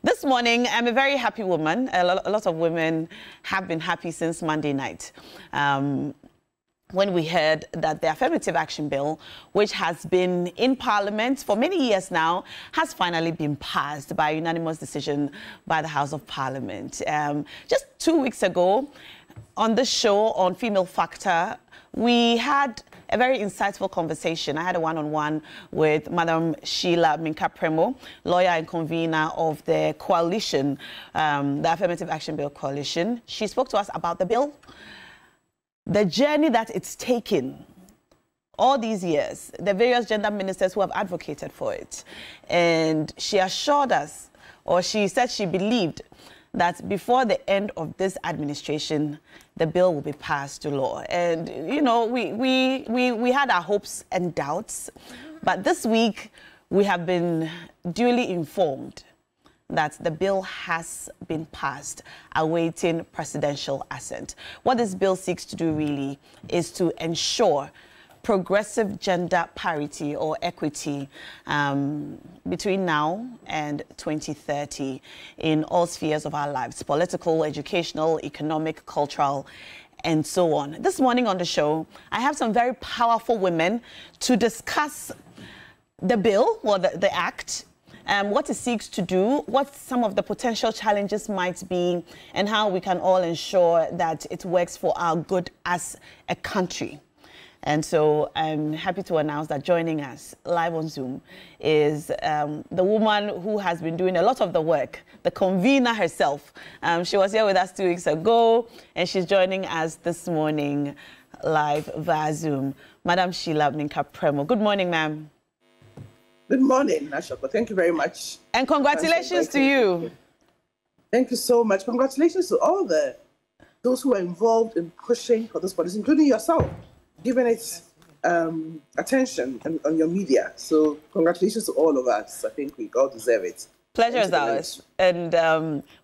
This morning, I'm a very happy woman. A lot of women have been happy since Monday night. When we heard that the Affirmative Action Bill, which has been in Parliament for many years now, has finally been passed by unanimous decision by the House of Parliament. Just 2 weeks ago, on this show on Female Factor, we had a very insightful conversation. I had a one-on-one with Madam Sheila Minka-Premo, lawyer and convener of the coalition, the Affirmative Action Bill coalition. She spoke to us about the bill, the journey that it's taken all these years, the various gender ministers who have advocated for it. And she assured us, or she said she believed, that before the end of this administration, the bill will be passed to law. And, you know, we had our hopes and doubts, but this week we have been duly informed that the bill has been passed, awaiting presidential assent. What this bill seeks to do really is to ensure progressive gender parity or equity between now and 2030 in all spheres of our lives: political, educational, economic, cultural, and so on. This morning on the show, I have some very powerful women to discuss the bill, or the act, what it seeks to do, what some of the potential challenges might be, and how we can all ensure that it works for our good as a country. And so I'm happy to announce that joining us live on Zoom is the woman who has been doing a lot of the work, the convener herself. She was here with us 2 weeks ago, and she's joining us this morning live via Zoom. Madam Sheila Minka-Premo. Good morning, ma'am. Good morning, Ashoko. Thank you very much. And congratulations to you. Thank you so much. Congratulations to all those who are involved in pushing for this policy, including yourself, giving it attention on your media. So congratulations to all of us. I think we all deserve it. Pleasure is ours. And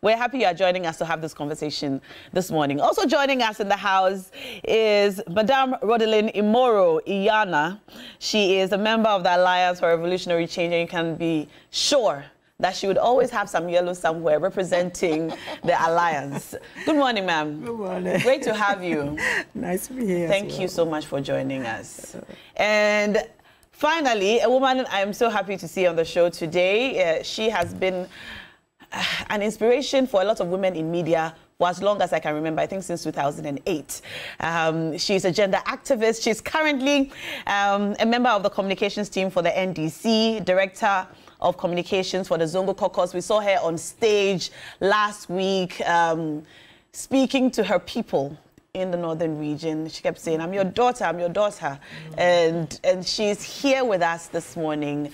we're happy you are joining us to have this conversation this morning. Also joining us in the house is Madame Rodelyn Imoro Iyana. She is a member of the Alliance for Revolutionary Change, and you can be sure that she would always have some yellow somewhere representing the Alliance. Good morning, ma'am. Good morning. Great to have you. Nice to be here. Thank you so much for joining us. And finally, a woman I am so happy to see on the show today. She has been an inspiration for a lot of women in media for as long as I can remember, I think since 2008. She's a gender activist. She's currently a member of the communications team for the NDC, director of communications for the Zongo Caucus. We saw her on stage last week speaking to her people in the northern region. She kept saying, "I'm your daughter, I'm your daughter." And she's here with us this morning,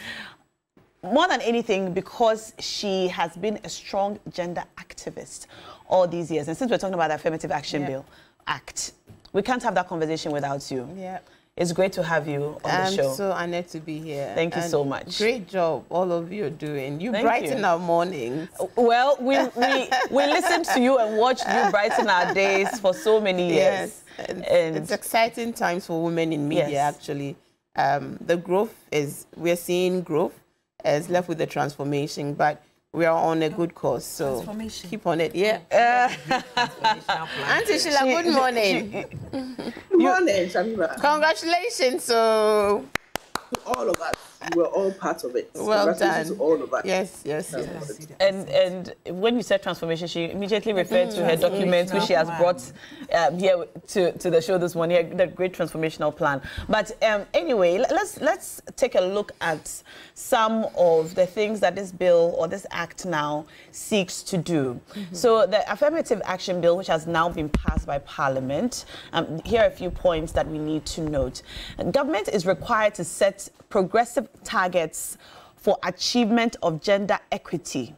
more than anything, because she has been a strong gender activist all these years. And since we're talking about the Affirmative Action Bill Act, we can't have that conversation without you. Yeah. It's great to have you on the show. I'm so honored to be here. Thank you so much. Great job, all of you are doing. You Thank brighten you. our mornings. Well, we listened to you and watched you brighten our days for so many years. Yes, and it's exciting times for women in media, Yes. actually. The growth we're seeing growth. It's left with the transformation, but we are on a good course, so keep on it. Yeah. Auntie Sheila, good morning. Good morning, Shamima. Congratulations. So To all of us. You were all part of it. Well Congratulations done. To all of us. Yes. And when you said transformation, she immediately referred to her document, which she has brought here to the show this morning, the great transformational plan. But anyway, let's take a look at some of the things that this bill or this act now seeks to do. So the Affirmative Action Bill, which has now been passed by Parliament, here are a few points that we need to note. Government is required to set progressive targets for achievement of gender equity.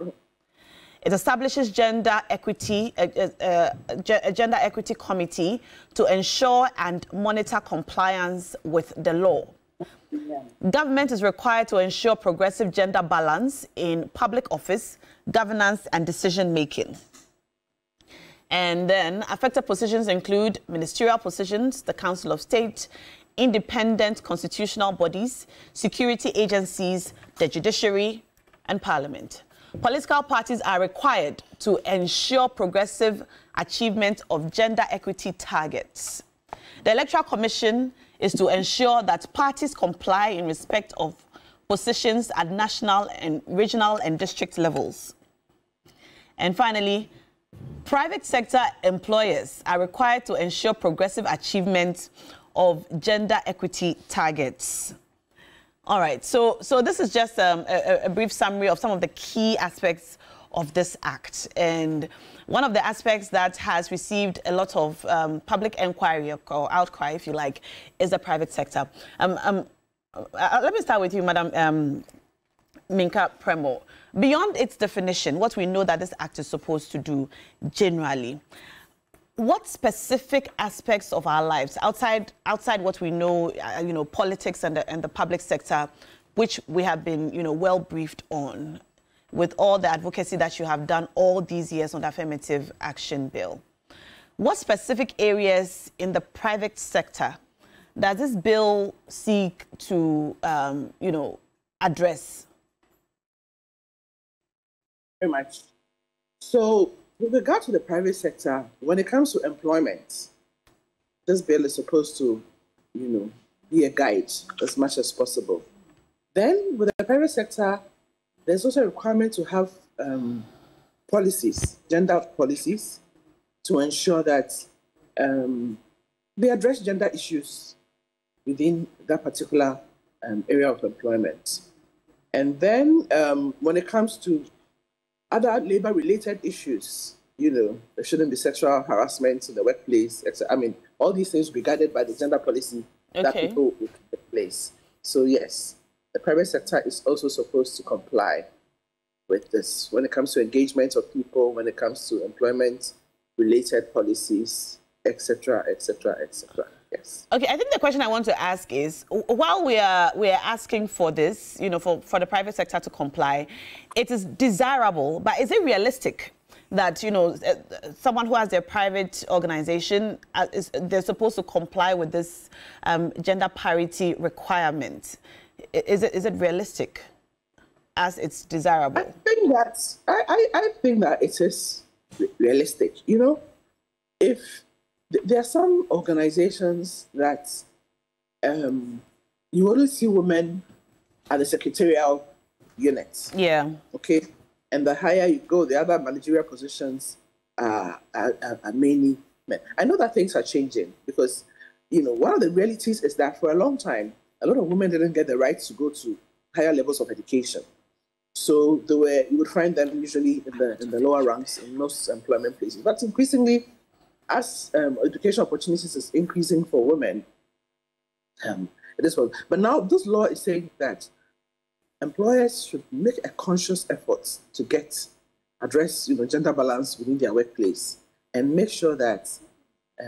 It establishes gender equity, a gender equity committee to ensure and monitor compliance with the law. Government is required to ensure progressive gender balance in public office, governance, and decision making. And then affected positions include ministerial positions, the Council of State, independent constitutional bodies, security agencies, the judiciary, and Parliament. political parties are required to ensure progressive achievement of gender equity targets. The Electoral Commission is to ensure that parties comply in respect of positions at national and regional and district levels. And finally, private sector employers are required to ensure progressive achievement of gender equity targets. All right, so this is just a brief summary of some of the key aspects of this act. And one of the aspects that has received a lot of public inquiry or outcry, if you like, is the private sector. Let me start with you, Madam Minka Premo. Beyond its definition, what we know that this act is supposed to do generally, what specific aspects of our lives, outside what we know, politics and the public sector, which we have been, well briefed on, with all the advocacy that you have done all these years on the Affirmative Action Bill, what specific areas in the private sector does this bill seek to, address? Very much. So, with regard to the private sector, when it comes to employment, this bill is supposed to, be a guide as much as possible. Then, with the private sector, there's also a requirement to have policies, gender policies, to ensure that they address gender issues within that particular area of employment. And then, when it comes to other labor-related issues, there shouldn't be sexual harassment in the workplace. I mean, all these things will be guided by the gender policy that people will put in place. So yes, the private sector is also supposed to comply with this when it comes to engagement of people, when it comes to employment-related policies, etc., etc., etc. Yes. Okay, I think the question I want to ask is, while we are asking for this, for the private sector to comply, it is desirable, but is it realistic that, someone who has their private organization, they're supposed to comply with this gender parity requirement? Is it realistic as it's desirable? I think that it is realistic. If there are some organizations that you only see women at the secretarial units. Yeah. Okay. And the higher you go, the other managerial positions are mainly men. I know that things are changing because, one of the realities is that for a long time, a lot of women didn't get the right to go to higher levels of education. So you would find them usually in the lower ranks in most employment places. But increasingly, as education opportunities is increasing for women, it is well. But now this law is saying that employers should make a conscious effort to address gender balance within their workplace and make sure that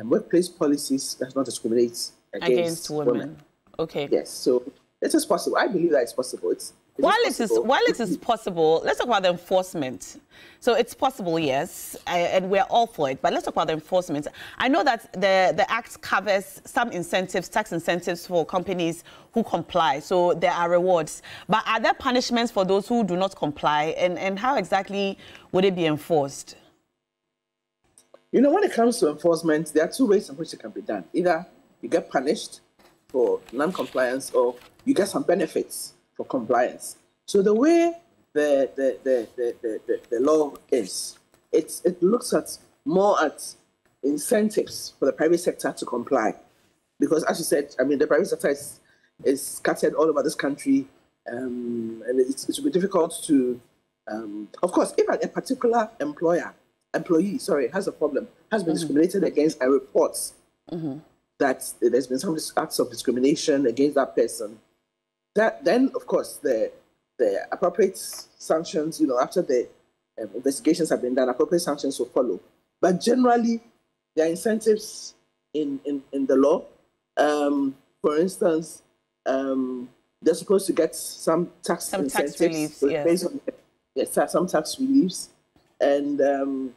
workplace policies does not discriminate against women. Okay. Yes, so it is possible. I believe that it's possible. While it is possible, let's talk about the enforcement. So it's possible, yes, and we're all for it. But let's talk about the enforcement. I know that the Act covers some incentives, tax incentives for companies who comply. So there are rewards. But are there punishments for those who do not comply? And how exactly would it be enforced? When it comes to enforcement, there are two ways in which it can be done. Either you get punished for non-compliance or you get some benefits for compliance. So the way the law is, it looks more at incentives for the private sector to comply, because as you said, I mean the private sector is scattered all over this country, and it will be difficult to, of course, if a particular employee has a problem, has been discriminated against, and reports that there's been some acts of discrimination against that person. Then, of course, the appropriate sanctions, after the investigations have been done, appropriate sanctions will follow. But generally, there are incentives in the law. For instance, they're supposed to get some tax incentives. Tax reliefs, based on, some tax reliefs. And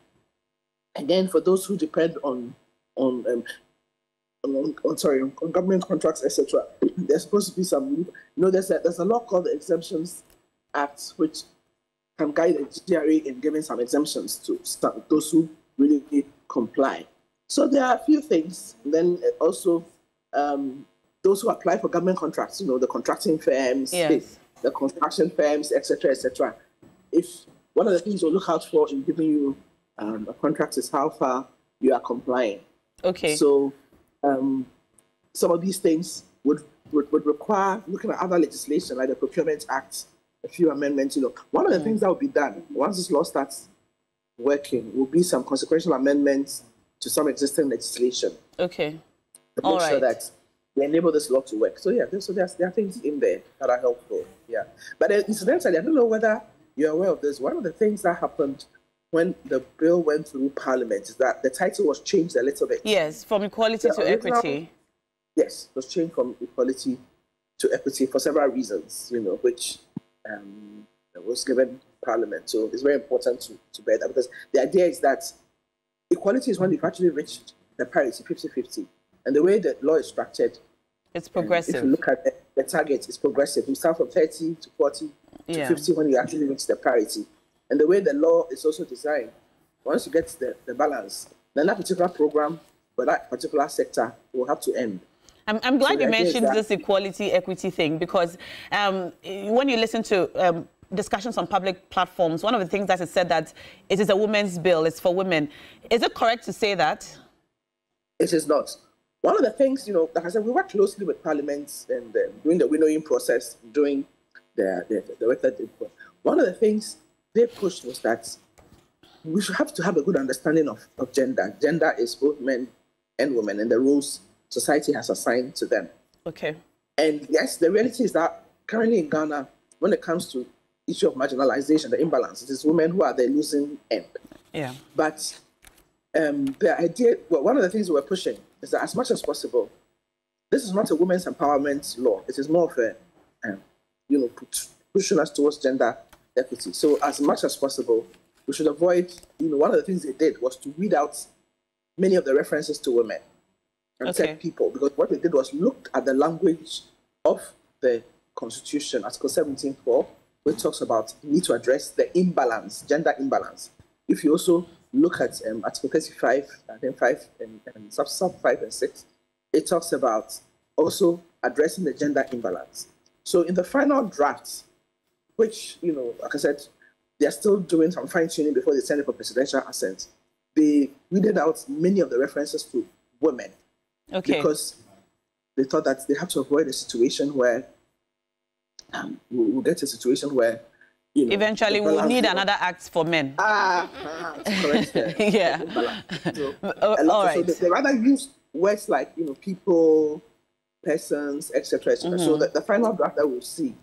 again, for those who depend on government contracts, etc., there's supposed to be some. There's a law called the Exemptions Act, which can guide the GRA in giving some exemptions to those who really comply. So there are a few things. And then also those who apply for government contracts, the contracting firms, yes, the construction firms, etc., etc. If one of the things you'll look out for in giving you a contract is how far you are complying. Okay. So some of these things would require looking at other legislation like the Procurement Act, a few amendments. One of the things that will be done once this law starts working will be some consequential amendments to some existing legislation. Okay. To make sure that they enable this law to work. So yeah, there are things in there that are helpful. Yeah, but incidentally, I don't know whether you're aware of this. One of the things that happened when the bill went through Parliament is that the title was changed a little bit. Yes, from equality to equity. Yes, it was changed from equality to equity for several reasons, which was given Parliament. So it's very important to bear that, because the idea is that equality is when you've actually reached the parity, 50-50. And the way the law is structured, it's progressive. If you look at the target, it's progressive. You start from 30 to 40 to 50 when you actually reach the parity. And the way the law is also designed, once you get the balance, then that particular program for that particular sector will have to end. I'm glad you mentioned this equality, equity thing, because when you listen to discussions on public platforms, one of the things that is said that it is a women's bill, it's for women. Is it correct to say that? It is not. One of the things, like I said, we work closely with Parliament and doing the winnowing process, doing the work that they put. One of the things they pushed was that we should have to have a good understanding of gender. Gender is both men and women, and the roles society has assigned to them. Okay. And yes, the reality is that currently in Ghana, when it comes to issue of marginalization, the imbalance, it is women who are the losing end. Yeah. But the idea, one of the things we're pushing is that as much as possible, this is not a women's empowerment law. It is more of a, pushing us towards gender equity. So as much as possible, we should avoid, one of the things they did was to weed out many of the references to women and said people, because what they did was looked at the language of the Constitution, Article 17.4, which talks about the need to address the imbalance, gender imbalance. If you also look at Article 35, I think 5 and sub 5 and 6, it talks about also addressing the gender imbalance. So in the final draft, which, like I said, they're still doing some fine-tuning before they send it for presidential assent, they weeded out many of the references to women. Okay. Because they thought that they have to avoid a situation where we'll get a situation where eventually we'll need another act for men. Correct. Yeah. So, all right. So they rather use words like people, persons, etc., etc. So the final draft that we'll see,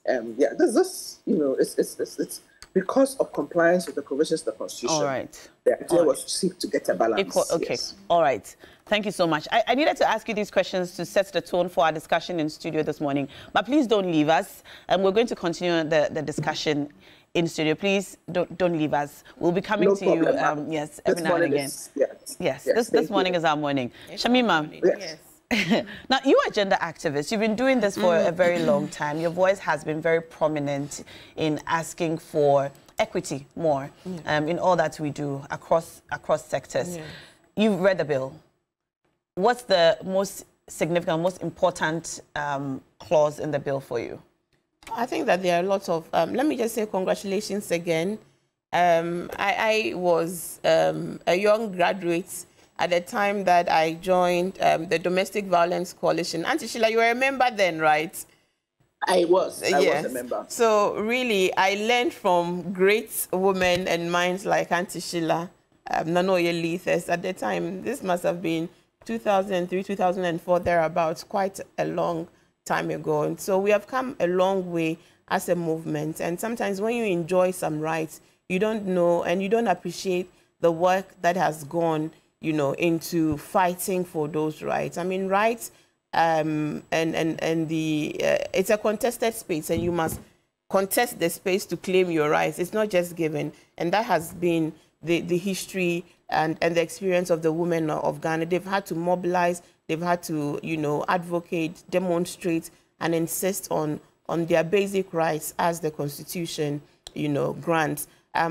there's this, it's because of compliance with the provisions of the Constitution. All right. The idea was to seek to get a balance. Okay. Yes. All right. Thank you so much. I needed to ask you these questions to set the tone for our discussion in studio this morning. But please don't leave us. We're going to continue the discussion in studio. Please don't leave us. We'll be coming to you, yes, every now and again. Yes. This morning is our morning. Shamima. Yes. Now, you are a gender activist. You've been doing this for a very long time. Your voice has been very prominent in asking for equity more in all that we do across sectors. Yeah. You've read the bill. What's the most significant, most important clause in the bill for you? I think that there are lots of, let me just say congratulations again. I was a young graduate at the time that I joined the Domestic Violence Coalition. Auntie Sheila, you remember then, right? I was a member. So really, I learned from great women and minds like Auntie Sheila, Nanoye Leithers. At the time, this must have been 2003, 2004, thereabouts, quite a long time ago. And so we have come a long way as a movement. And sometimes when you enjoy some rights, you don't know and you don't appreciate the work that has gone, into fighting for those rights. I mean, rights it's a contested space, and you must contest the space to claim your rights. It's not just given. And that has been the history and the experience of the women of Ghana. They've had to mobilize, they've had to, advocate, demonstrate, and insist on their basic rights as the Constitution grants.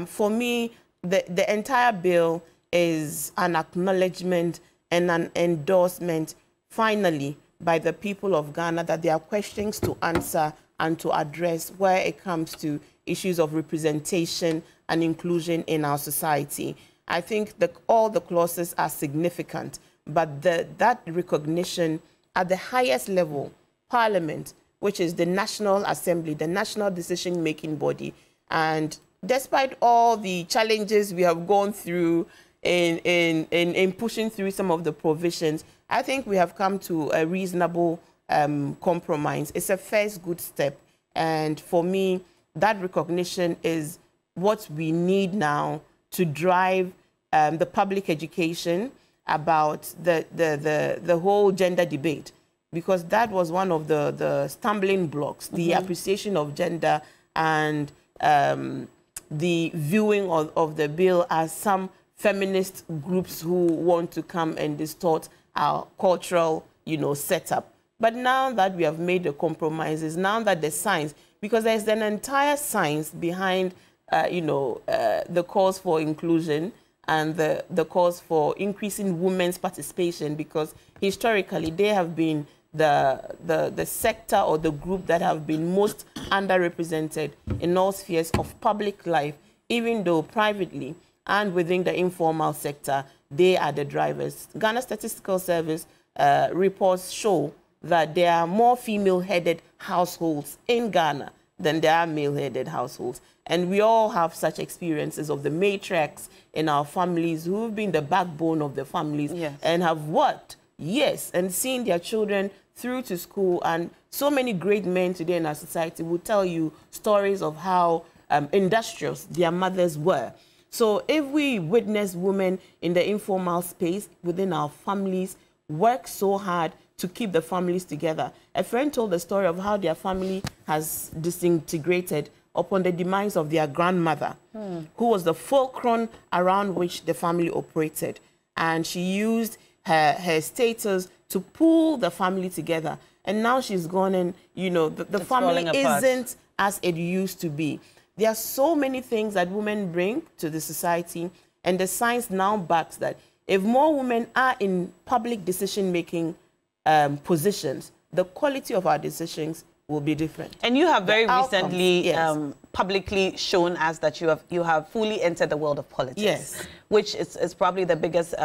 For me, the entire bill is an acknowledgement and an endorsement, finally, by the people of Ghana that there are questions to answer and to address where it comes to issues of representation and inclusion in our society. I think that all the clauses are significant, but that recognition at the highest level, Parliament, which is the National Assembly, the national decision-making body, and despite all the challenges we have gone through in pushing through some of the provisions, I think we have come to a reasonable compromise. It's a first good step. And for me, that recognition is what we need now to drive the public education about the whole gender debate, because that was one of the stumbling blocks, the appreciation of gender and the viewing of the bill as some feminist groups who want to come and distort our cultural, setup. But now that we have made the compromises, now that the science, because there's an entire science behind, the cause for inclusion and the cause for increasing women's participation, because historically they have been the sector or the group that have been most underrepresented in all spheres of public life, even though privately and within the informal sector, they are the drivers. Ghana Statistical Service reports show that there are more female-headed households in Ghana than there are male-headed households. And we all have such experiences of the matriarchs in our families who've been the backbone of the families and have worked, and seen their children through to school. And so many great men today in our society will tell you stories of how industrious their mothers were. So if we witness women in the informal space within our families work so hard to keep the families together. A friend told the story of how their family has disintegrated upon the demise of their grandmother, who was the fulcrum around which the family operated. And she used her status to pull the family together. And now she's gone and, the family isn't as it used to be. There are so many things that women bring to the society, and the science now backs that. If more women are in public decision-making positions, the quality of our decisions will be different. And you have very recently publicly shown us that you have fully entered the world of politics, which is probably the biggest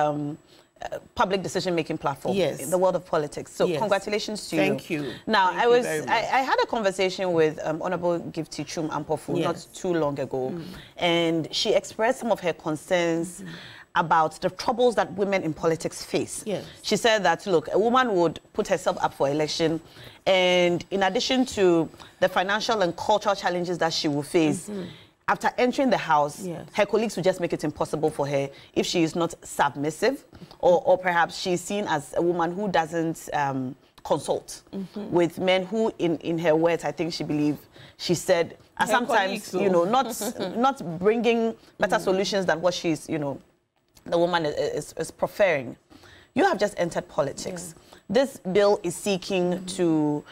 public decision-making platform in the world of politics. So congratulations to you. Thank you. Now, I had a conversation with Honorable Gifty Chum Ampofu not too long ago, and she expressed some of her concerns about the troubles that women in politics face. She said that, look, a woman would put herself up for election, and in addition to the financial and cultural challenges that she will face, after entering the House, her colleagues will just make it impossible for her if she is not submissive, or perhaps she's seen as a woman who doesn't consult with men who, in her words, I think she said, are sometimes, not bringing better solutions than what she's, the woman is preferring. You have just entered politics. This bill is seeking to,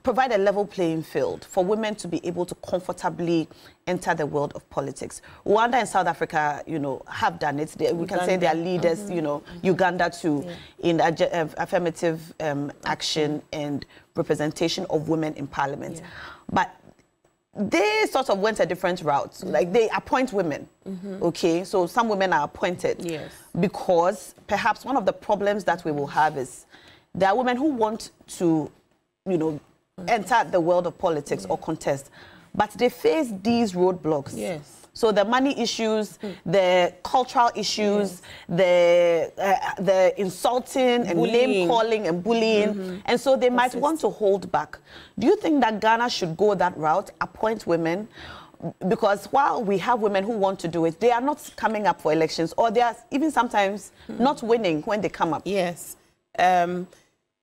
provide a level playing field for women to be able to comfortably enter the world of politics. Rwanda and South Africa, have done it. We can say they are leaders, Uganda too, in affirmative action and representation of women in parliament. But they sort of went a different route. Like, they appoint women, okay? So some women are appointed. Because perhaps one of the problems that we will have is there are women who want to, enter the world of politics or contest, but they face these roadblocks. So the money issues, the cultural issues, the insulting and name calling and bullying, and so they might want to hold back. Do you think that Ghana should go that route, appoint women? Because while we have women who want to do it, they are not coming up for elections, or they are even sometimes not winning when they come up.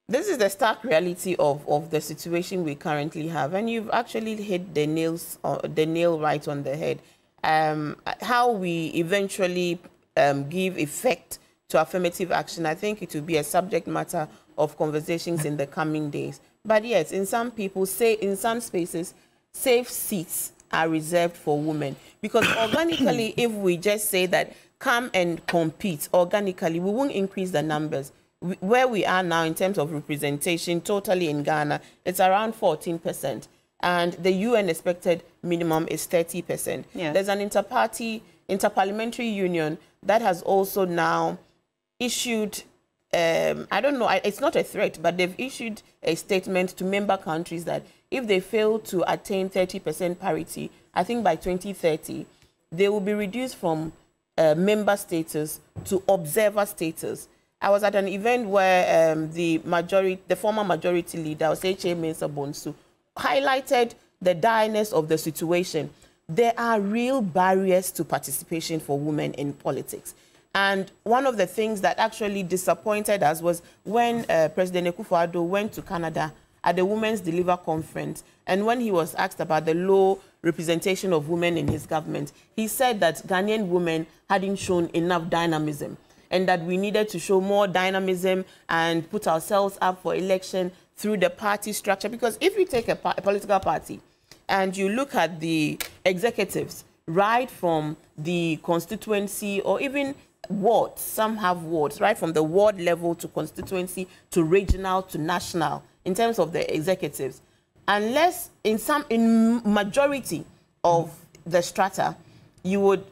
This is the stark reality of the situation we currently have, and you've actually hit the nail right on the head. How we eventually give effect to affirmative action, I think it will be a subject matter of conversations in the coming days. But yes, in some spaces, safe seats are reserved for women. Because organically, if we just say that come and compete organically, we won't increase the numbers. Where we are now in terms of representation totally in Ghana, it's around 14%. And the UN expected minimum is 30%. Yes. There's an interparliamentary union that has also now issued, I don't know, it's not a threat, but they've issued a statement to member countries that if they fail to attain 30% parity, I think by 2030, they will be reduced from member status to observer status. I was at an event where the former majority leader, H.A. Mensah Bonsu, highlighted the direness of the situation. There are real barriers to participation for women in politics. And one of the things that actually disappointed us was when President Akufo-Addo went to Canada at the Women's Deliver Conference, and when he was asked about the low representation of women in his government, he said that Ghanaian women hadn't shown enough dynamism, and that we needed to show more dynamism and put ourselves up for election through the party structure. Because if you take a political party and you look at the executives, right from the constituency or even wards, some have wards, right from the ward level to constituency to regional to national, in terms of the executives, unless in majority of the strata, you would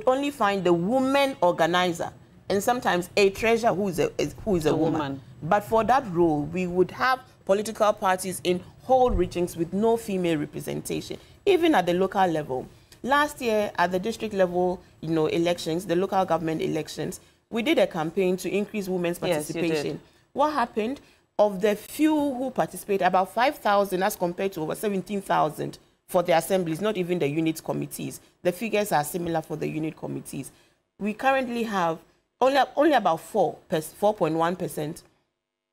only find the woman organizer and sometimes a treasurer who is a woman. But for that role, we would have political parties in whole regions with no female representation, even at the local level. Last year, at the district level, elections, the local government elections, we did a campaign to increase women's participation. Yes, you did. What happened? Of the few who participated, about 5,000 as compared to over 17,000 for the assemblies, not even the unit committees. The figures are similar for the unit committees. We currently have only about 4.1%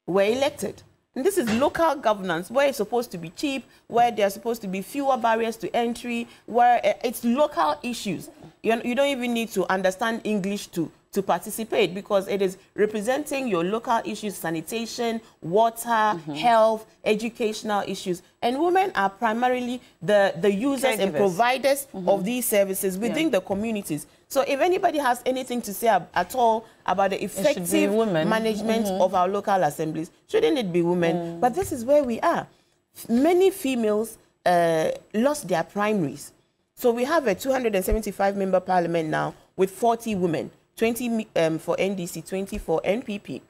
were elected. And this is local governance, where it's supposed to be cheap, where there are supposed to be fewer barriers to entry, where it's local issues. You don't even need to understand English to participate, because it is representing your local issues, sanitation, water, health, educational issues. And women are primarily the users and providers of these services within the communities. So if anybody has anything to say at all about the effective management of our local assemblies, shouldn't it be women? But this is where we are. Many females lost their primaries. So we have a 275-member parliament now with 40 women. 20 for NDC, 20 for NPP.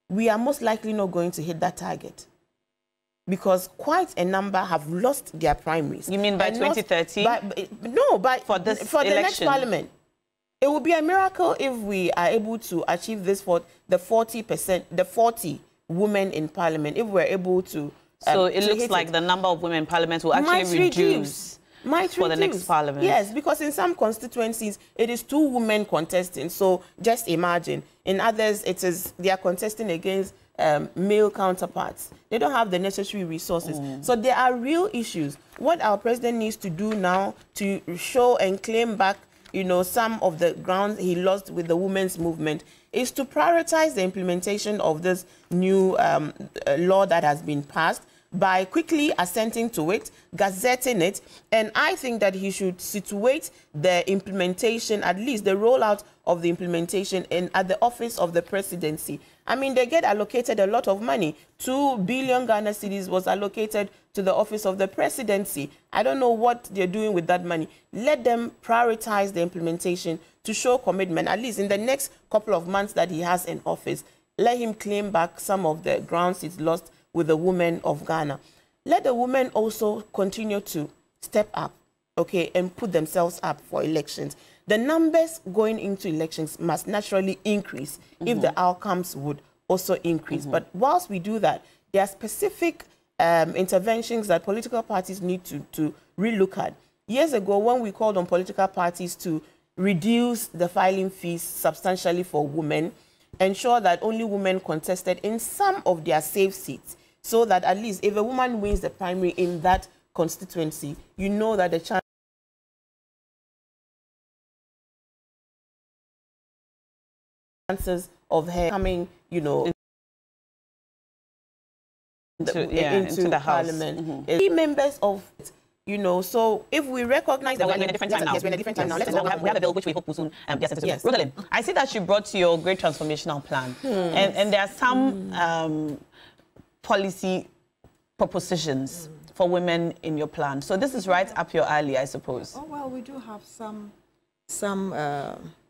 We are most likely not going to hit that target because quite a number have lost their primaries. You mean by 2030? For the next parliament. It would be a miracle if we are able to achieve this for the 40%, the 40 women in parliament, if we're able to. So it looks like the number of women in parliament will actually reduce. For the next parliament. Yes, because in some constituencies, it is 2 women contesting. So just imagine. In others, they are contesting against male counterparts. They don't have the necessary resources. So there are real issues. What our president needs to do now to show and claim back, some of the grounds he lost with the women's movement is to prioritize the implementation of this new law that has been passed, by quickly assenting to it, gazetting it, and I think that he should situate the implementation, at least the rollout of the implementation, at the office of the presidency. I mean, they get allocated a lot of money. 2 billion Ghana cedis was allocated to the office of the presidency. I don't know what they're doing with that money. Let them prioritize the implementation to show commitment, at least in the next couple of months that he has in office. Let him claim back some of the grounds he's lost with the women of Ghana. Let the women also continue to step up, okay, and put themselves up for elections. The numbers going into elections must naturally increase if the outcomes would also increase. But whilst we do that, there are specific interventions that political parties need to relook at. Years ago, when we called on political parties to reduce the filing fees substantially for women, ensure that only women contested in some of their safe seats, so that at least if a woman wins the primary in that constituency, you know that the chances of her coming, into the House. Members of You know, so if we recognize that we're in a different time now. Yes, we're in a different time now. Yes. We have a bill which we hope will soon be accepted. Yes. Rosalind, I see that you brought your great transformational plan. And there are some policy propositions for women in your plan. So this is right up your alley, I suppose. Oh, well, we do have some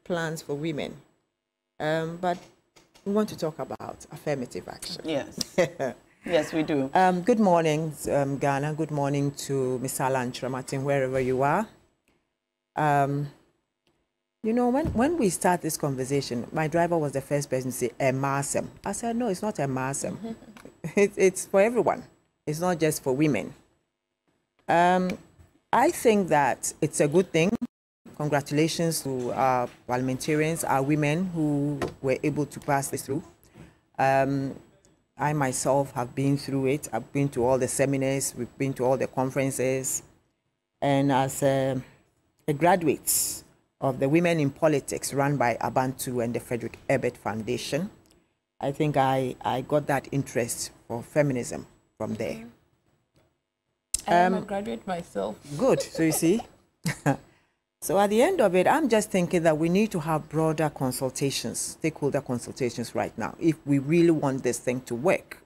plans for women. But we want to talk about affirmative action. Yes. Yes, we do. Good morning, Ghana. Good morning to Ms. Alan Martin, wherever you are. You know, when we start this conversation, my driver was the first person to say, a massam. I said, no, it's not a massam. It's for everyone. It's not just for women. I think that it's a good thing. Congratulations to our parliamentarians, our women who were able to pass this through. I myself have been through it. I've been to all the seminars, we've been to all the conferences. And as a graduate of the Women in Politics run by Abantu and the Frederick Ebert Foundation, I think I got that interest for feminism from there. I am a graduate myself. Good, so you see. So at the end of it, I'm just thinking that we need to have broader consultations, stakeholder consultations right now, if we really want this thing to work,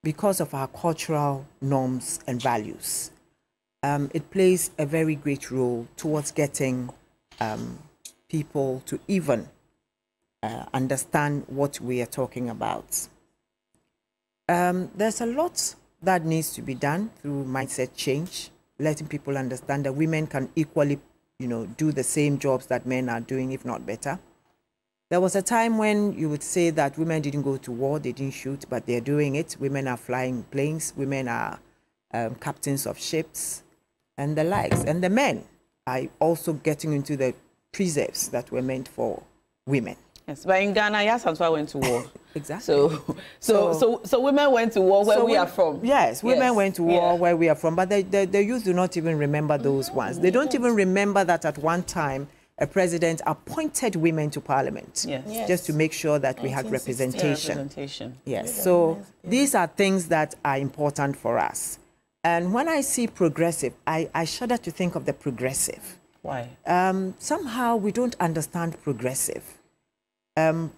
because of our cultural norms and values. It plays a very great role towards getting people to even understand what we are talking about. There's a lot that needs to be done through mindset change, letting people understand that women can equally, do the same jobs that men are doing, if not better. There was a time when you would say that women didn't go to war, they didn't shoot, but they're doing it. Women are flying planes, women are captains of ships, and the likes. And the men are also getting into the preserves that were meant for women. Yes, but in Ghana, yes, that's why I went to war. Exactly. So women went to war where we are from. Yes, women went to war where we are from, but the youth do not even remember those ones. They don't even remember that at one time a president appointed women to parliament, just to make sure that we had representation. Yes, so these are things that are important for us. And when I see progressive, I shudder to think of the progressive. Why? Somehow we don't understand progressive.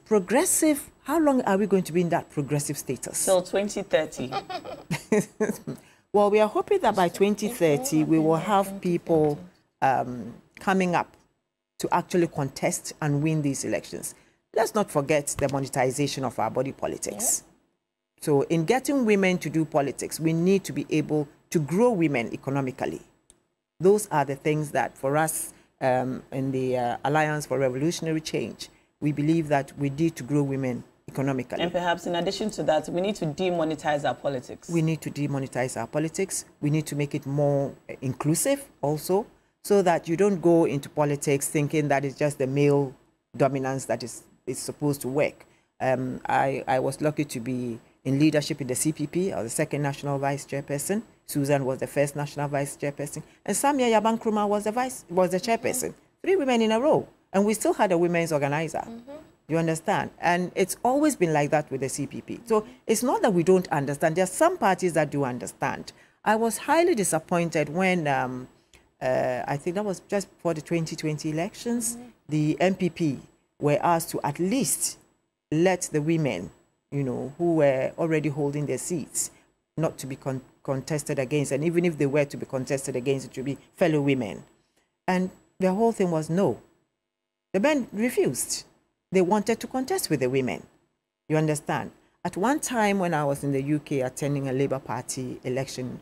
Progressive, how long are we going to be in that progressive status? Till 2030. Well, we are hoping that by 2030, we will have people coming up to actually contest and win these elections. Let's not forget the monetization of our body politics. Yeah. So in getting women to do politics, we need to be able to grow women economically. Those are the things that for us in the Alliance for Revolutionary Change, we believe that we need to grow women economically. And perhaps in addition to that, we need to demonetize our politics. We need to demonetize our politics. We need to make it more inclusive also, so that you don't go into politics thinking that it's just the male dominance that is supposed to work. I was lucky to be in leadership in the CPP. I was the second national vice chairperson. Susan was the first national vice chairperson. And Samia Yaban Nkrumah was the chairperson. 3 women in a row. And we still had a women's organizer. You understand? And it's always been like that with the CPP. So it's not that we don't understand. There are some parties that do understand. I was highly disappointed when, I think that was just before the 2020 elections, the MPP were asked to at least let the women, who were already holding their seats, not to be contested against. And even if they were to be contested against, it would be fellow women. And the whole thing was no. The men refused. They wanted to contest with the women. You understand? At one time when I was in the UK attending a Labour Party election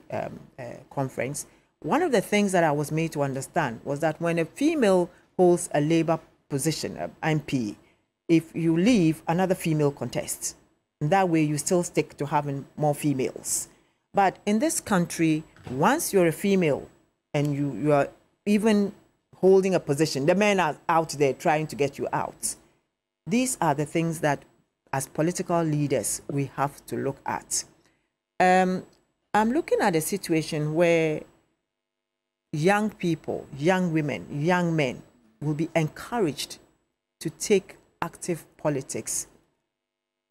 conference, one of the things that I was made to understand was that when a female holds a Labour position, MP, if you leave, another female contests. And that way you still stick to having more females. But in this country, once you're a female and you are even holding a position, the men are out there trying to get you out. These are the things that, as political leaders, we have to look at. I'm looking at a situation where young people, young women, young men will be encouraged to take active politics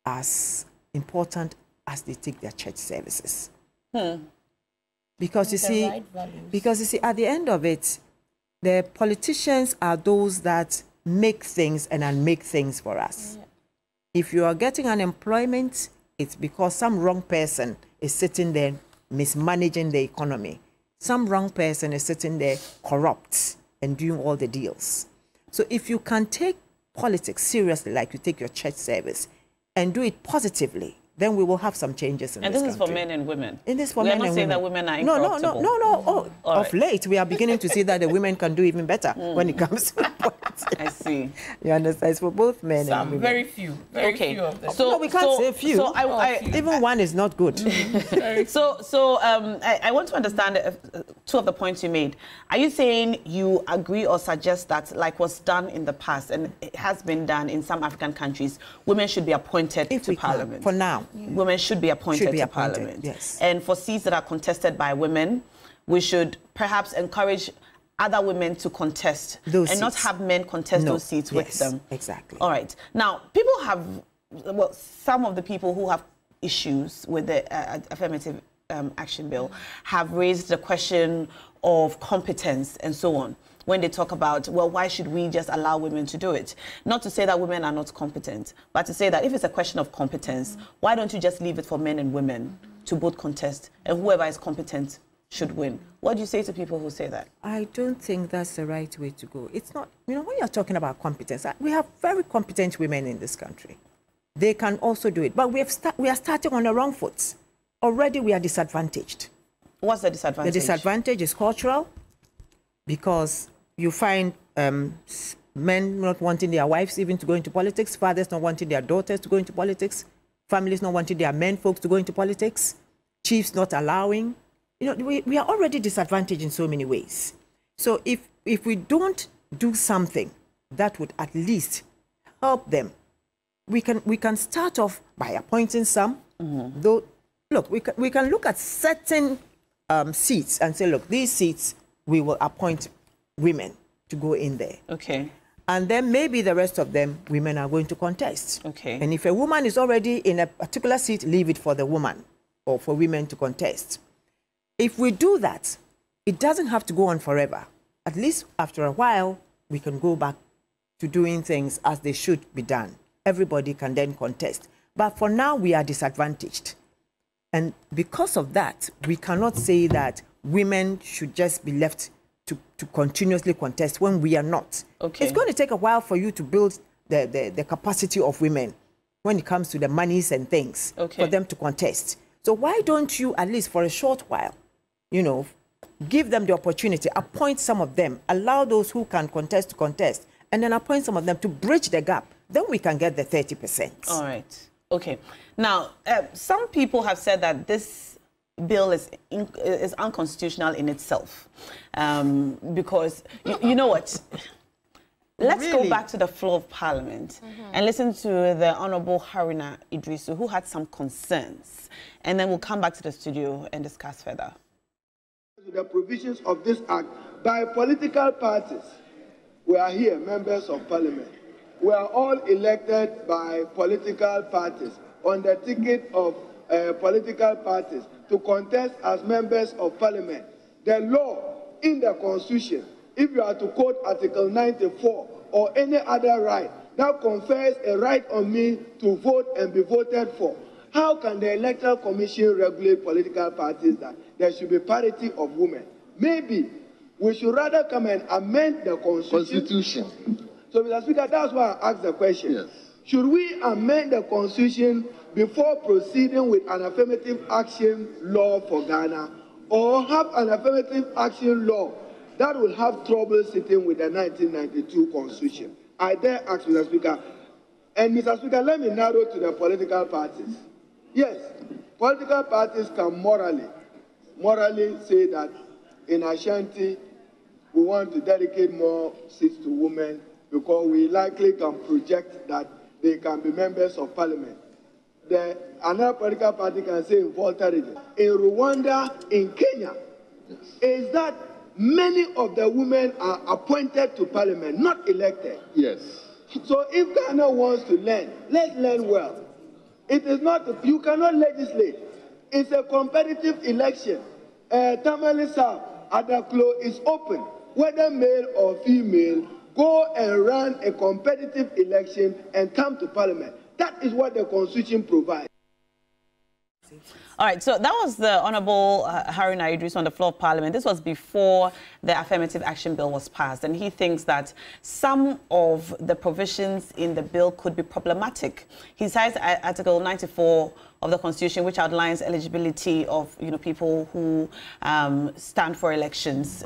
as important as they take their church services. Because you see, at the end of it, the politicians are those that make things and unmake things for us. Yeah. If you are getting unemployment, it's because some wrong person is sitting there mismanaging the economy. Some wrong person is sitting there corrupt and doing all the deals. So if you can take politics seriously, like you take your church service, and do it positively, then we will have some changes in this country. And this is for men and women. It is for men and women. We are not saying that women are incorruptible. No. Of late, we are beginning to see that the women can do even better when it comes to politics. I see. You understand? It's for both men and women. Very few. Very few of them. So, no, we can't say few. So even one is not good. I want to understand two of the points you made. Are you saying you agree or suggest that, like was done in the past, and it has been done in some African countries, women should be appointed to parliament? For now. Women should be appointed to parliament. Yes. And for seats that are contested by women, we should perhaps encourage other women to contest those and seats. not have men contest those seats with them. Exactly. All right. Now, people have, well, some of the people who have issues with the affirmative action bill have raised the question of competence and so on. When they talk about, well, why should we just allow women to do it? Not to say that women are not competent, but to say that if it's a question of competence, why don't you just leave it for men and women to both contest, and whoever is competent should win? What do you say to people who say that? I don't think that's the right way to go. It's not, when you're talking about competence, we have very competent women in this country. They can also do it, but we are starting on the wrong foot. Already we are disadvantaged. What's the disadvantage? The disadvantage is cultural, because you find men not wanting their wives even to go into politics, fathers not wanting their daughters to go into politics, families not wanting their men folks to go into politics, chiefs not allowing. We are already disadvantaged in so many ways. So if we don't do something that would at least help them, we can start off by appointing some. Though, look, we can look at certain seats and say, look, these seats we will appoint women to go in there. Okay. And then maybe the rest of them, women are going to contest. Okay. And if a woman is already in a particular seat, leave it for the woman or for women to contest. If we do that, it doesn't have to go on forever. At least after a while, we can go back to doing things as they should be done. Everybody can then contest. But for now, we are disadvantaged. And because of that, we cannot say that women should just be left to continuously contest when we are not. Okay. It's going to take a while for you to build the capacity of women when it comes to the monies and things for them to contest. So why don't you, at least for a short while, give them the opportunity, appoint some of them, allow those who can contest to contest, and then appoint some of them to bridge the gap. Then we can get the 30%. All right. Okay. Now, some people have said that this bill is unconstitutional in itself, because you know what? Let's go back to the floor of Parliament and listen to the Honourable Haruna Idrisu, who had some concerns, and then we'll come back to the studio and discuss further. The provisions of this act by political parties. We are here, members of Parliament. We are all elected by political parties on the ticket of political parties to contest as members of Parliament. The law in the Constitution, if you are to quote Article 94 or any other right, that confers a right on me to vote and be voted for. How can the Electoral Commission regulate political parties that there should be parity of women? Maybe we should rather come and amend the Constitution. So, Mr. Speaker, that's why I asked the question. Yes. Should we amend the Constitution before proceeding with an affirmative action law for Ghana, or have an affirmative action law that will have trouble sitting with the 1992 Constitution? I dare ask, Mr. Speaker. And, Mr. Speaker, let me narrow to the political parties. Yes, political parties can morally say that in Ashanti, we want to dedicate more seats to women because we likely can project that they can be members of Parliament. Another political party can say in Volta region, in Rwanda, in Kenya, is that many of the women are appointed to Parliament, not elected. Yes. So if Ghana wants to learn, let's learn well. It is not, you cannot legislate. It's a competitive election. Tamale South, Adaklo is open, whether male or female, go and run a competitive election and come to parliament. That is what the Constitution provides. All right, so that was the Honourable Haruna Idris on the floor of Parliament. This was before the Affirmative Action Bill was passed, and he thinks that some of the provisions in the bill could be problematic. He cites Article 94 of the Constitution, which outlines eligibility of people who stand for elections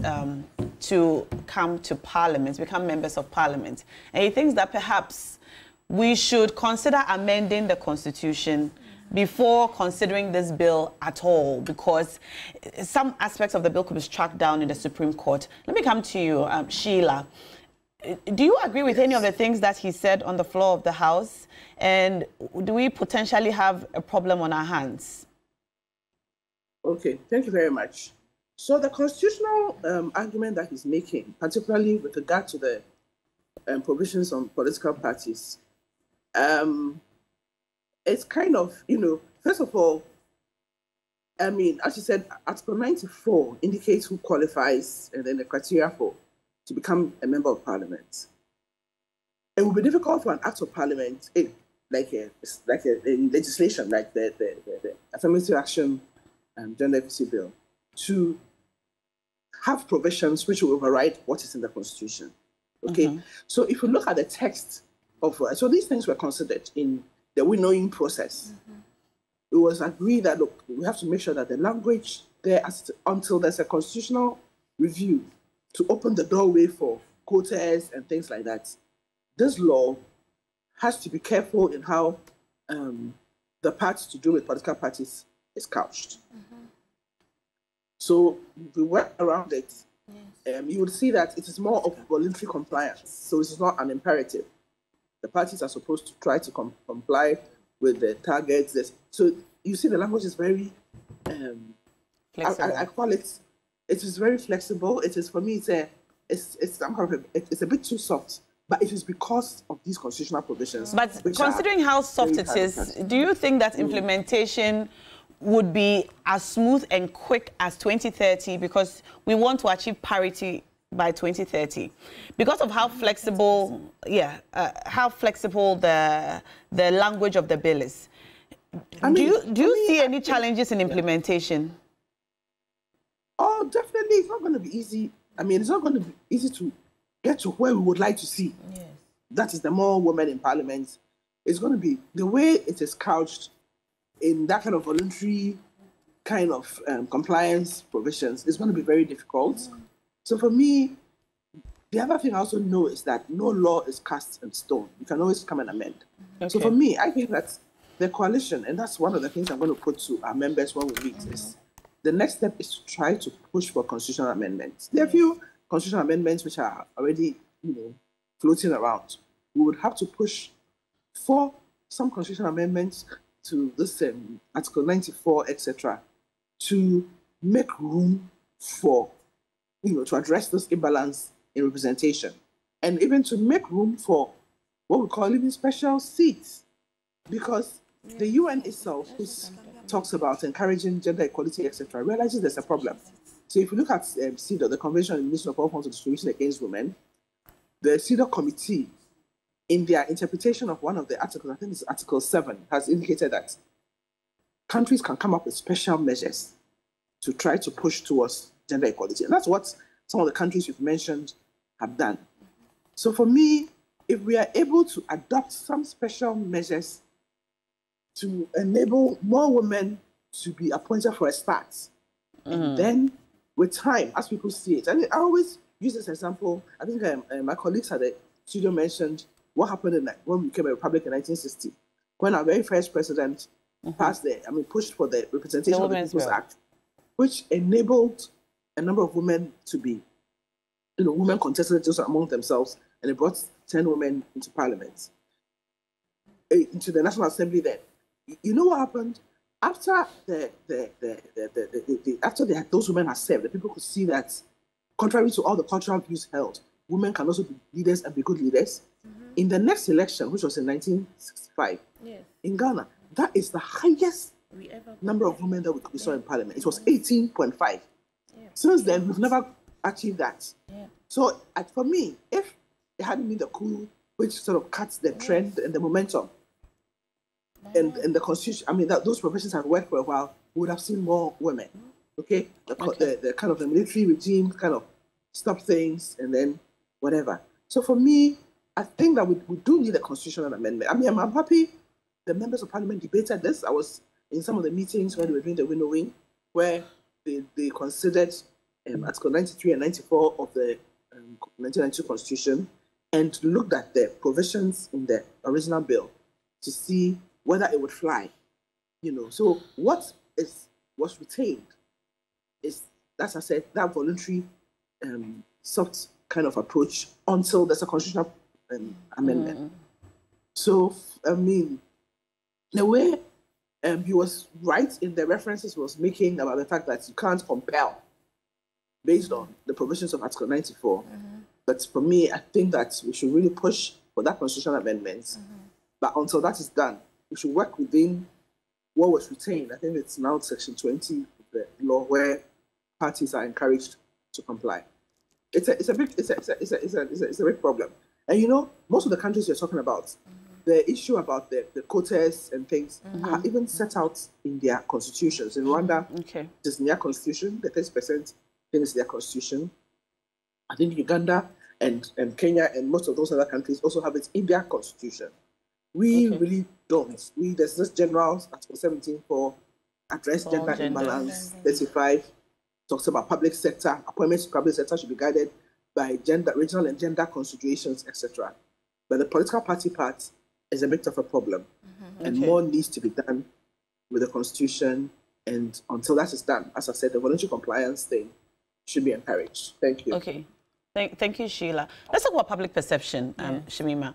to come to Parliament, become members of Parliament. And he thinks that perhaps we should consider amending the Constitution before considering this bill at all, because some aspects of the bill could be struck down in the Supreme Court. Let me come to you, Sheila. Do you agree with any of the things that he said on the floor of the House? And do we potentially have a problem on our hands? Okay, thank you very much. So the constitutional argument that he's making, particularly with regard to the provisions on political parties, it's kind of, first of all, as you said, Article 94 indicates who qualifies and then the criteria to become a member of Parliament. It will be difficult for an act of Parliament, like a legislation like the Affirmative Action Gender Equity Bill, to have provisions which will override what is in the Constitution. Okay, so if you look at the text of, so these things were considered in the winnowing process. It was agreed that, look, we have to make sure that the language there, until there's a constitutional review to open the doorway for quotas and things like that, this law has to be careful in how the part to do with political parties is couched. So if we work around it, you would see that it is more of voluntary compliance. So it is not an imperative. The parties are supposed to try to comply with the targets. So you see the language is very, I call it, it is very flexible. It is, for me, it's a bit too soft, but it is because of these constitutional provisions. But considering how soft it is, do you think that implementation would be as smooth and quick as 2030, because we want to achieve parity by 2030, because of how flexible, how flexible the language of the bill is? Do you see any challenges in implementation? Oh, definitely, it's not going to be easy. It's not going to be easy to get to where we would like to see. Yes. That is, the more women in Parliament. It's going to be the way it is couched in that kind of voluntary kind of compliance provisions. It's going to be very difficult. So for me, the other thing I also know is that no law is cast in stone. You can always come and amend. Okay. So for me, I think that the coalition, and that's one of the things I'm going to put to our members when we meet, is the next step is to try to push for constitutional amendments. There are a few constitutional amendments which are already, floating around. We would have to push for some constitutional amendments to this Article 94, etc., to make room for to address this imbalance in representation, and even to make room for what we call even special seats, because the UN itself, who talks about encouraging gender equality, etc., realizes there's a problem. So if you look at CEDAW, the Convention on the Elimination of All Forms of Discrimination Against Women, the CEDAW committee, in their interpretation of one of the articles, I think it's Article 7, has indicated that countries can come up with special measures to try to push towards gender equality. And that's what some of the countries you've mentioned have done. So for me, if we are able to adopt some special measures to enable more women to be appointed for a start, and then with time, as people see it, and I always use this example. I think my colleagues at the studio mentioned what happened when we became a republic in 1960, when our very first president pushed for the Representation of the People's Act, which enabled a number of women to be, women contested just among themselves, and it brought 10 women into Parliament, into the National Assembly. Then, you know what happened after those women had served? The people could see that, contrary to all the cultural views held, women can also be leaders and be good leaders. In the next election, which was in 1965, in Ghana, that is the highest number of women that we saw in parliament. It was 18.5. Yeah. Since then, we've never achieved that. Yeah. So for me, if it hadn't been the coup, which sort of cuts the trend and the momentum, and the constitution, I mean, those professions have worked for a while, we would have seen more women. Okay? The kind of the military regime kind of stop things and then whatever. So for me, I think that we do need a constitutional amendment. I mean, I'm happy the members of parliament debated this. I was in some of the meetings when they were doing the winnowing, where they considered Article 93 and 94 of the 1992 Constitution and looked at the provisions in the original bill to see whether it would fly. So what was retained is, as I said, that voluntary soft kind of approach until there's a constitutional amendment. So, I mean, in a way, he was right in the references he was making about the fact that you can't compel based on the provisions of Article 94. But for me, I think that we should really push for that constitutional amendment. But until that is done, we should work within what was retained. I think it's now Section 20 of the law, where parties are encouraged to comply. It's a big problem. And most of the countries you're talking about, the issue about the quotas and things are even set out in their constitutions. In Rwanda, it is in their constitution. The 30% thing is their constitution. I think Uganda and Kenya and most of those other countries also have it in their constitution. We really don't. There's this general Article 17 for address gender imbalance. 35 talks about public sector appointments to public sector should be guided by gender, regional and gender considerations, etc. But the political party part is a bit of a problem, and more needs to be done with the constitution. And until that is done, as I said, the voluntary compliance thing should be encouraged. Thank you. Okay. Thank you, Sheila. Let's talk about public perception, Shamima.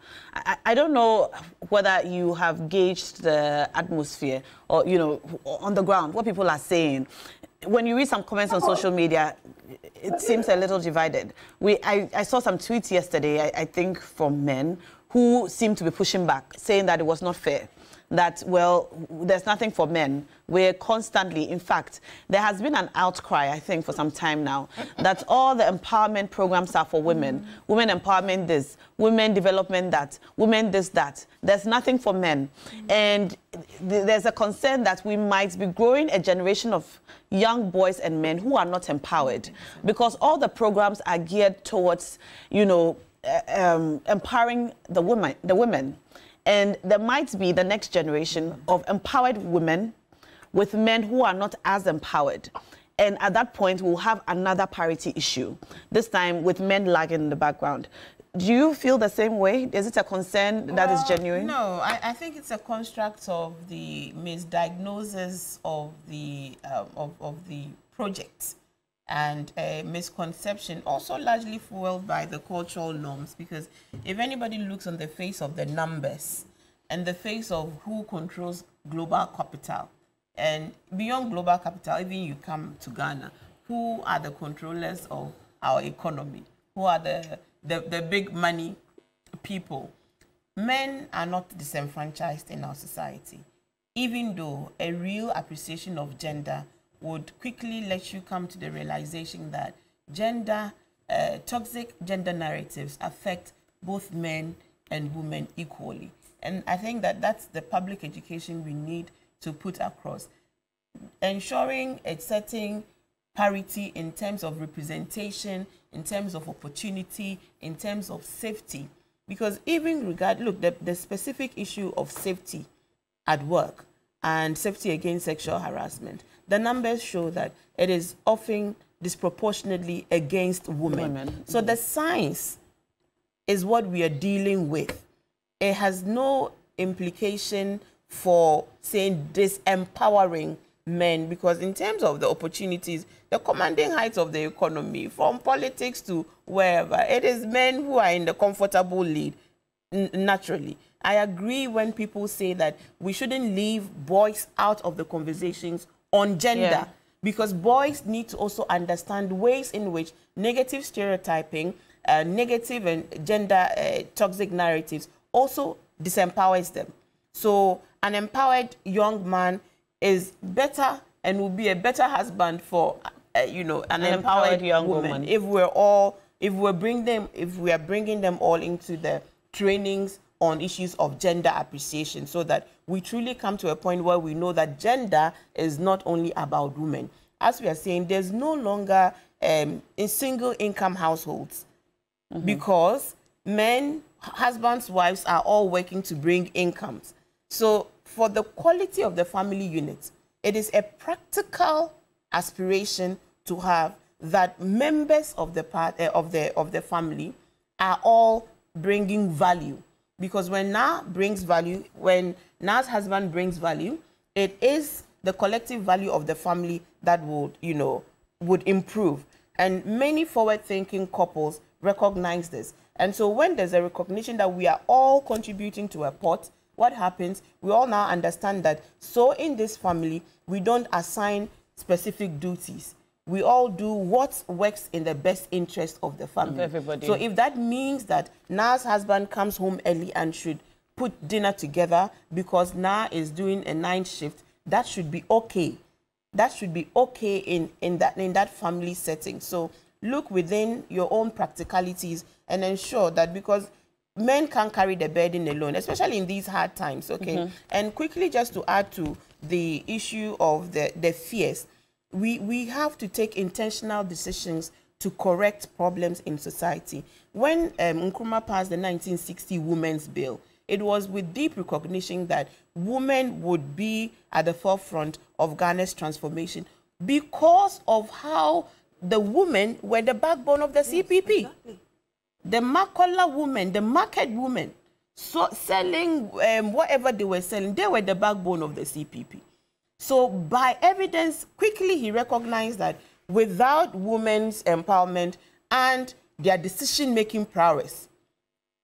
I don't know whether you have gauged the atmosphere or, on the ground, what people are saying. When you read some comments on social media, it seems a little divided. I saw some tweets yesterday, I think, from men who seemed to be pushing back, saying that it was not fair. That, well, there's nothing for men. We're constantly, in fact, there has been an outcry, I think, for some time now, that all the empowerment programs are for women. Women empowerment this, women development that, women this, that. There's nothing for men. And there's a concern that we might be growing a generation of young boys and men who are not empowered, because all the programs are geared towards, empowering the women. And there might be the next generation of empowered women with men who are not as empowered. And at that point, we'll have another parity issue, this time with men lagging in the background. Do you feel the same way? Is it a concern that is genuine? No, I think it's a construct of the misdiagnosis of the project, and a misconception, also largely fueled by the cultural norms. Because if anybody looks on the face of the numbers and the face of who controls global capital, and beyond global capital, even you come to Ghana, who are the controllers of our economy? Who are the big money people? Men are not disenfranchised in our society, even though a real appreciation of gender would quickly let you come to the realization that toxic gender narratives affect both men and women equally. And I think that that's the public education we need to put across. Ensuring a certain parity in terms of representation, in terms of opportunity, in terms of safety. Because even look, the specific issue of safety at work and safety against sexual harassment, the numbers show that it is often disproportionately against women. So the science is what we are dealing with. It has no implication for saying disempowering men, because in terms of the opportunities, the commanding heights of the economy, from politics to wherever, it is men who are in the comfortable lead, naturally. I agree when people say that we shouldn't leave boys out of the conversations on gender, because boys need to also understand ways in which negative stereotyping, negative and gender toxic narratives also disempowers them. So an empowered young man is better and will be a better husband for, you know, an empowered young woman. If we are bringing them all into the trainings on issues of gender appreciation, so that we truly come to a point where we know that gender is not only about women. As we are saying, there's no longer in single income households, because men, husbands, wives are all working to bring incomes. So for the quality of the family unit, it is a practical aspiration to have that members of the family are all bringing value. Because when Na brings value, when Na's husband brings value, it is the collective value of the family that would, you know, would improve. And many forward-thinking couples recognize this. And so when there's a recognition that we are all contributing to a pot, what happens? We all now understand that, so in this family, we don't assign specific duties. We all do what works in the best interest of the family. Everybody. So if that means that Na's husband comes home early and should put dinner together because Na is doing a night shift, that should be okay. That should be okay in that family setting. So look within your own practicalities and ensure that, because men can't carry the burden alone, especially in these hard times, okay? And quickly, just to add to the issue of the fears, we have to take intentional decisions to correct problems in society. When Nkrumah passed the 1960 Women's Bill, it was with deep recognition that women would be at the forefront of Ghana's transformation because of how the women were the backbone of the CPP. Exactly. The Makola women, the market women, so selling whatever they were selling, they were the backbone of the CPP. So by evidence, quickly he recognized that without women's empowerment and their decision-making prowess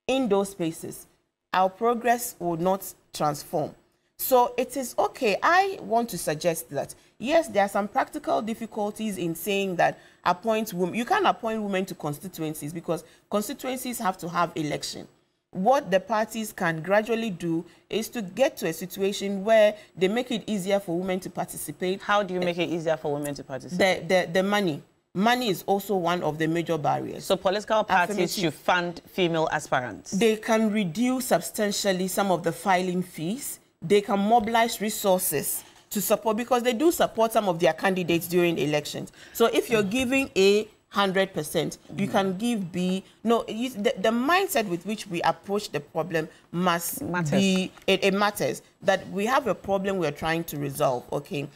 in those spaces, our progress will not transform. So it is okay. I want to suggest that, yes, there are some practical difficulties in saying that appoint women. You can't appoint women to constituencies because constituencies have to have election. What the parties can gradually do is to get to a situation where they make it easier for women to participate. How do you make it easier for women to participate? The money. Money is also one of the major barriers. So political parties should fund female aspirants. They can reduce substantially some of the filing fees. They can mobilize resources to support, because they do support some of their candidates during elections. So if you're giving A 100%, you can give B. No, the mindset with which we approach the problem must be, it matters, that we have a problem we're trying to resolve, okay?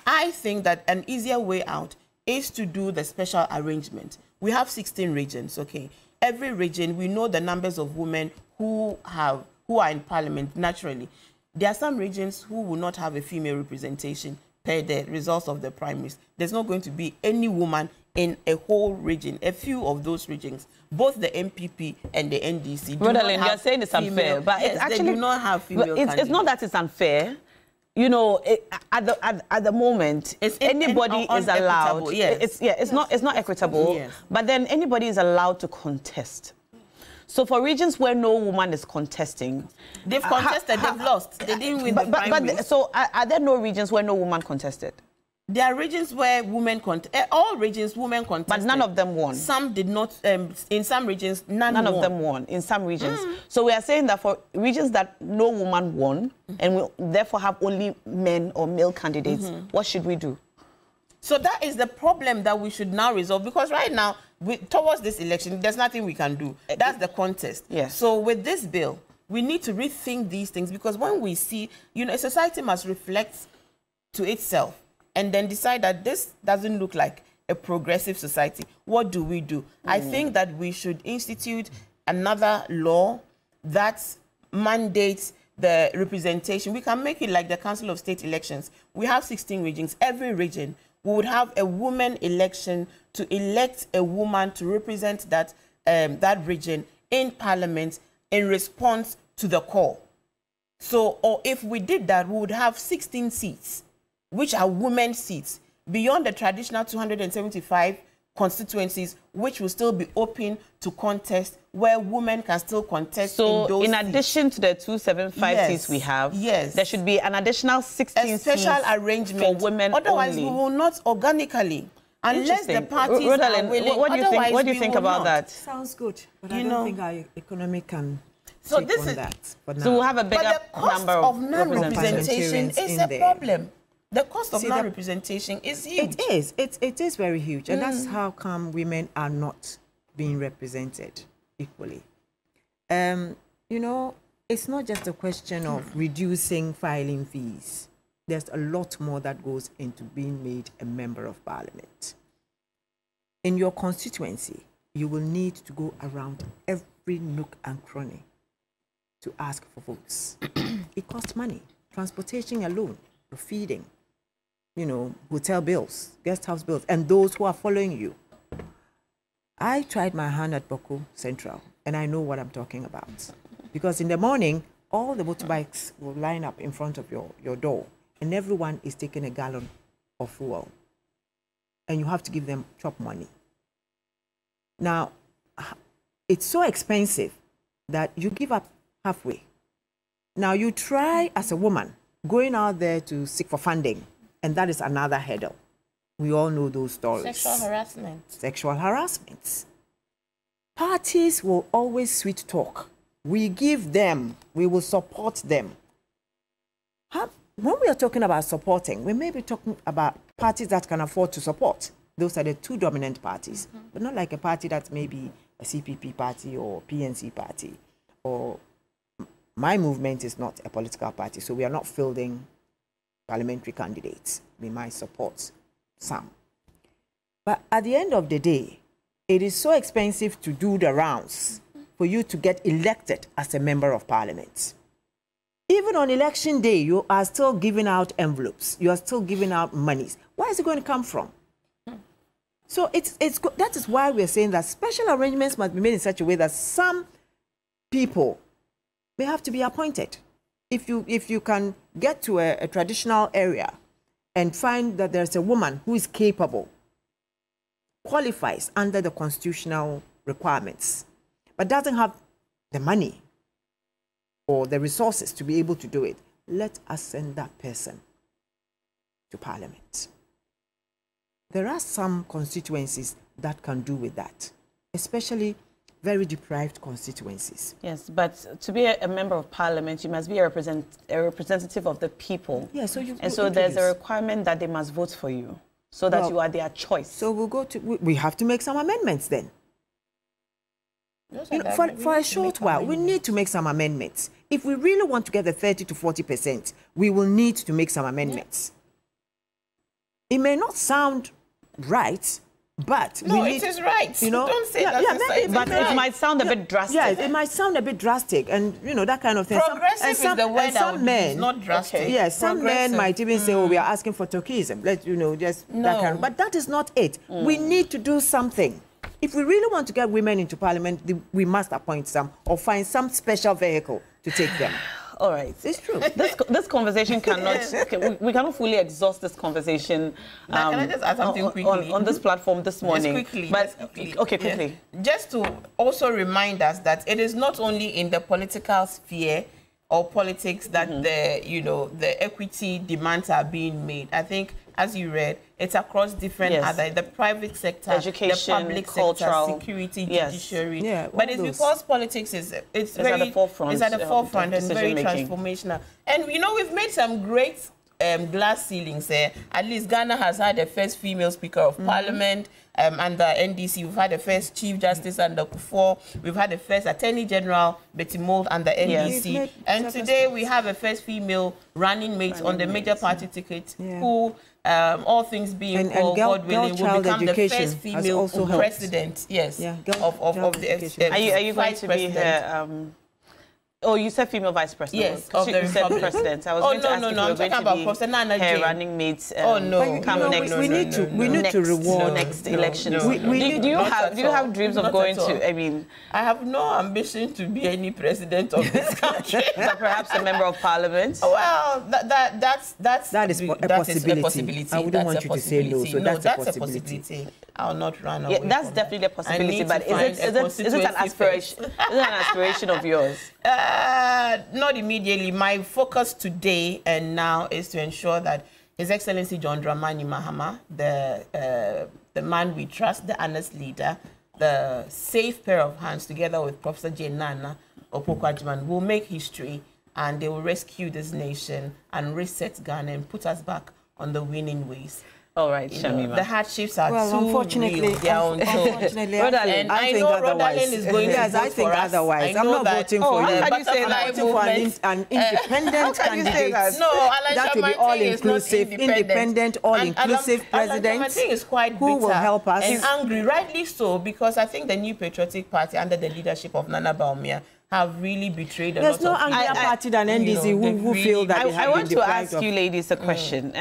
I think that an easier way out is to do the special arrangement. We have 16 regions, okay? Every region, we know the numbers of women who are in parliament naturally. There are some regions who will not have a female representation per the results of the primaries. There's not going to be any woman in a whole region. A few of those regions, both the MPP and the NDC, Rhodalyn, you're saying it's unfair, but yes, it's actually, they do not have female candidates. It's not that it's unfair. You know, at the moment, anybody is allowed. Yes. It's not equitable. Yes. But then anybody is allowed to contest. So for regions where no woman is contesting, they've contested, they've lost. They didn't win the primaries. So are there no regions where no woman contested? There are regions where women all regions women contested. But none of them won. Some did not. In some regions, none of them won. In some regions. So we are saying that for regions that no woman won, and we therefore have only men or male candidates, what should we do? So that is the problem that we should now resolve, because right now, towards this election, there's nothing we can do. That's the contest. Yes. So with this bill, we need to rethink these things, because when we see, you know, a society must reflect to itself and then decide that this doesn't look like a progressive society. What do we do? I think that we should institute another law that mandates the representation. We can make it like the Council of State elections. We have 16 regions. Every region, we would have a woman election to elect a woman to represent that, that region in parliament in response to the call. So, or if we did that, we would have 16 seats, which are women's seats, beyond the traditional 275 constituencies which will still be open to contest, where women can still contest in those in seats. addition to the 275 seats we have, there should be an additional 16 special seats arrangement for women Otherwise, only. we will not organically, unless the parties Rhodalyn, are willing. What do you think about that? Sounds good, but I don't think our economy can so take this on is that. So we'll have a bigger but the cost number of non-representation representatives is in a there. problem. The cost of non-representation is huge. It is very huge, and that's how come women are not being represented equally. You know, it's not just a question of reducing filing fees. There's a lot more that goes into being made a member of parliament. In your constituency, you will need to go around every nook and cranny to ask for votes. It costs money. Transportation alone, the feeding, you know, hotel bills, guest house bills, and those who are following you. I tried my hand at Boko Central, and I know what I'm talking about. Because in the morning, all the motorbikes will line up in front of your door, and everyone is taking a gallon of fuel. And you have to give them chop money. Now, it's so expensive that you give up halfway. Now, you try as a woman going out there to seek for funding, and that is another hurdle. We all know those stories. Sexual harassment. Sexual harassment. Parties will always sweet talk. We give them, we will support them. When we are talking about supporting, we may be talking about parties that can afford to support. Those are the two dominant parties, but not like a party that's maybe a CPP party or PNC party. Or my movement is not a political party, so we are not fielding parliamentary candidates. We might support some. But at the end of the day, it is so expensive to do the rounds for you to get elected as a member of parliament. Even on election day, you are still giving out envelopes. You are still giving out monies. Where is it going to come from? So that is why we're saying that special arrangements must be made in such a way that some people may have to be appointed. If you can get to a traditional area and find that there's a woman who is capable, qualifies under the constitutional requirements, but doesn't have the money or the resources to be able to do it, let us send that person to parliament. There are some constituencies that can do with that, especially very deprived constituencies. Yes, but to be a member of parliament, you must be a representative of the people. Yeah, so there's a requirement that they must vote for you, so that you are their choice. So we have to make some amendments then. You know, for a short while, we need to make some amendments. If we really want to get the 30 to 40%, we will need to make some amendments. Yeah. It may not sound right, but it is right. You know, don't say that. But it might sound a bit drastic. Yeah, it might sound a bit drastic, and you know that kind of thing. Progressive is the word some men, not drastic. Okay. Yes, some men might even say, "Oh, we are asking for Turkeyism." That kind of. But that is not it. We need to do something. If we really want to get women into parliament, we must appoint some or find some special vehicle to take them. All right, it's true. This conversation cannot, we cannot fully exhaust this conversation. Can I just add something quickly? On this platform this morning. Just quickly. Okay, quickly. Just to also remind us that it is not only in the political sphere or politics that the equity demands are being made. I think, as you read, it's across different other, the private sector, education, the public cultural, sector, security, judiciary. Yeah, but it's because politics is at the forefront. It's at the forefront and very transformational. And we've made some great glass ceilings there. At least Ghana has had the first female Speaker of Parliament under NDC. We've had the first Chief Justice under Kufuor. We've had the first Attorney General Betty Mould under NDC. And today we have a first female running mate on the major party ticket who, all things being equal, God willing, will become the first female president. Yes, of the Are you going to be her Oh, you said female vice president. Yes, of the you said Republic. president. I was going to ask if you were going to be Professor Nana her Jane. running mates. Oh no, come next. We need to reward next elections. Do you have dreams of going to? I mean, I have no ambition to be any president of this country. But perhaps a member of parliament. Well, that is a possibility. I wouldn't want you to say no. So that's a possibility. I'll not run away. Yeah, that's definitely a possibility. But is it an aspiration? Is it an aspiration of yours? Not immediately. My focus today and now is to ensure that His Excellency John Dramani Mahama, the man we trust, the honest leader, the safe pair of hands, together with Professor Jane Nana Opoku-Agyeman, will make history, and they will rescue this nation and reset Ghana and put us back on the winning ways. All right, Shamima. The hardships are too unfortunately, real. unfortunately, I know Rodalyn is going to vote I think for us. otherwise. I'm not voting for you. How can you say I'm voting for an independent candidate. No, that will be all-inclusive, independent, all-inclusive president is quite who will help us. And angry, rightly so, because I think the New Patriotic Party under the leadership of Nana Bawumia have really betrayed a lot of people. There's no angrier party than NDC who feel that they have been deprived of. I want to ask you ladies a question.